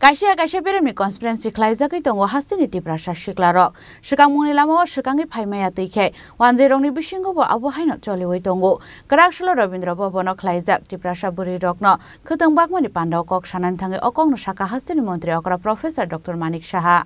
Kaisa beremni conspiracy khlaijagui tongo hastini tiprasa siklarok sikangmungni lamao sikangi phaimaya teikhai 10 ni bisingo bo abo haino choliwei tongo Karakshalo Rabindra Bhabono khlaijak tiprasa buri rokno khotong bagmani pandao kok sanan thangai okongno saka hastini mantri okra Professor Dr. Manik Saha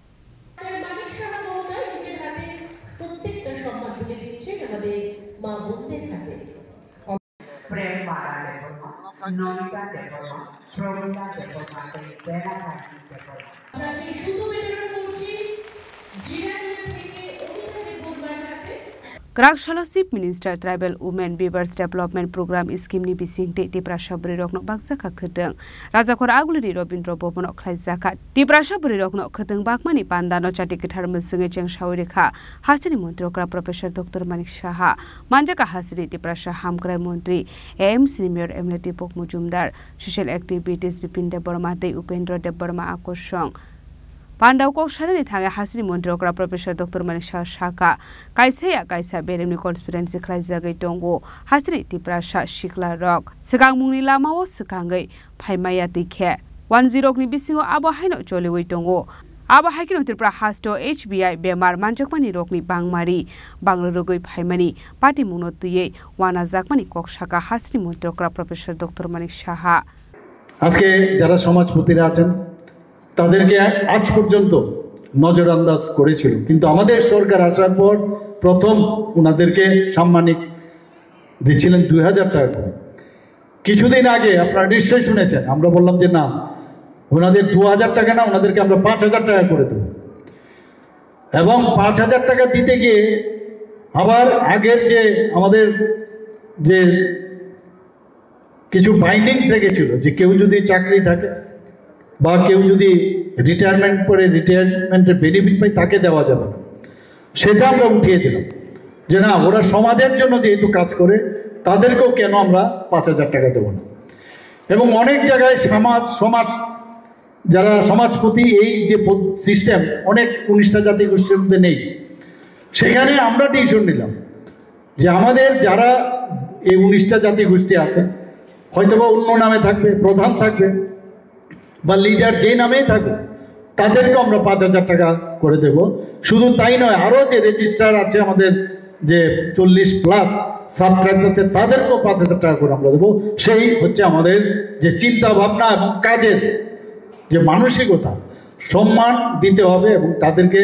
Karakshalo Chief Minister Tribal Women Weavers Development Program Scheme ni bisingte tiprasa buri rokno bangsaka khotong Rajakor Agulini Rabindra Bhabono khlaijaka tiprasa buri rokno khotong bagmani pandano chati kithar musunge chengsawi rekha hasini mantri okra Professor Dr. Manik Saha manjaka hasini tiprasa hamkrai mantri AMC Mayor Emleti Pok Mujumdar Social Activities Bipin Deborma Dei Upendra Deborma Akoshong Pandau kok sarani thanga hasini mantri okra Professor Dr. Manik Saha kaisa beremni conspiracy khlaijagai tongo hasini tiprasa sikla rok sikangmungni lamao sikangai phaimaya tikhe 10 ni bisingo abo haino choliwei tongo abo haikino tripura hasto HBI bemar manjakmani rokni bangmari bangrogoi phaimani party mungno tuye wana jakmani kok saka hasini mantri okra Professor Dr. Manik Saha আজকে যারা সমাজপতিরা আছেন তাদেরকে আজ পর্যন্ত নজরআন্দাজ করেছিল কিন্তু আমাদের সরকার আসার পর প্রথম ওনাদেরকে সাম্মানিক দিচ্ছিলেন 2000 টাকা করে কিছুদিন আগে আপনারা নিশ্চয়ই শুনেছেন আমরা বললাম যে না ওনাদের 2000 টাকা না ওনাদেরকে আমরা 5000 টাকা করে দেব এবং 5000 টাকা দিতে গিয়ে আবার আগের যে আমাদের যে কিছু বাইন্ডিংস রেখেছিল যে কেউ যদি চাকরি থাকে বা কেউ যদি রিটায়ারমেন্ট পরে রিটায়ারমেন্টের বেনিফিট পায় তাকে দেওয়া যাবে না সেটা আমরা উঠিয়ে দিলাম যে না ওরা সমাজের জন্য যেহেতু কাজ করে তাদেরকেও কেন আমরা 5000 টাকা দেব না এবং অনেক জায়গায় সমাজ যারা সমাজপতি এই যে সিস্টেম অনেক 19টা জাতিগোষ্ঠীর মধ্যে নেই সেখানে আমরা ডিসিশন নিলাম যে আমাদের যারা এই 19টা জাতিগোষ্ঠী আছে হয়তোবা অন্য নামে থাকবে প্রধান থাকবে বা লিডার যে নামেই থাকুক তাদেরকে আমরা 5000 টাকা করে দেব শুধু তাই নয় আরও যে রেজিস্ট্রার আছে আমাদের যে 40+ সাবস্ক্রাইবস আছে তাদেরকেও 5000 টাকা করে আমরা দেব সেই হচ্ছে আমাদের যে চিন্তা ভাবনা এবং কাজের যে মানসিকতা সম্মান দিতে হবে এবং তাদেরকে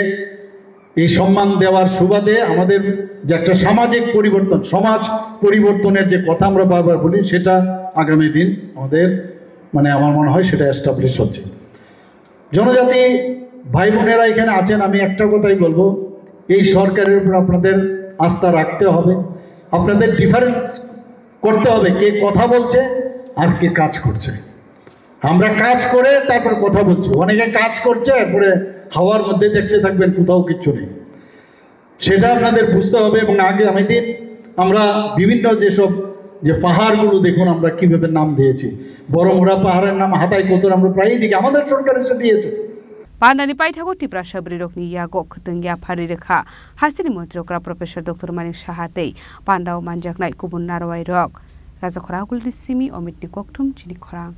এই সম্মান দেওয়ার সুবাদে আমাদের যে একটা সামাজিক পরিবর্তন সমাজ পরিবর্তনের যে কথা আমরা বারবার বলি সেটা আগামী দিন আমাদের মানে আমার মনে হয় সেটা এস্টাবলিশ হচ্ছে জনজাতি ভাই বোনেরা এখানে আছেন আমি একটা কথাই বলবো এই সরকারের উপর আপনাদের আস্থা রাখতে হবে আপনাদের ডিফারেন্স করতে হবে কে কথা বলছে আর কে কাজ করছে আমরা কাজ করে তারপর কথা বলছি অনেকে কাজ করছে এরপরে হাওয়ার মধ্যে দেখতে থাকবেন কোথাও কিচ্ছু নেই সেটা আপনাদের বুঝতে হবে এবং আগামী দিন আমরা বিভিন্ন যেসব যে পাহাড়গুলো দেখুন আমরা কিভাবে নাম দিয়েছি বড়মুড়া পাহাড়ের নাম হাতাই কোতর আমরা প্রায়ই দেখি আমাদের সরকার এসে দিয়েছে পান্ডানি পাইথাগো tiprasa buri rokni yago khotong ya phari rekha hasini mantri okra Professor Dr. Manik Saha tei pandao manjaknai kubun narwai rok Raja Khoragul Simi Omitni Kokthum Chini Khorang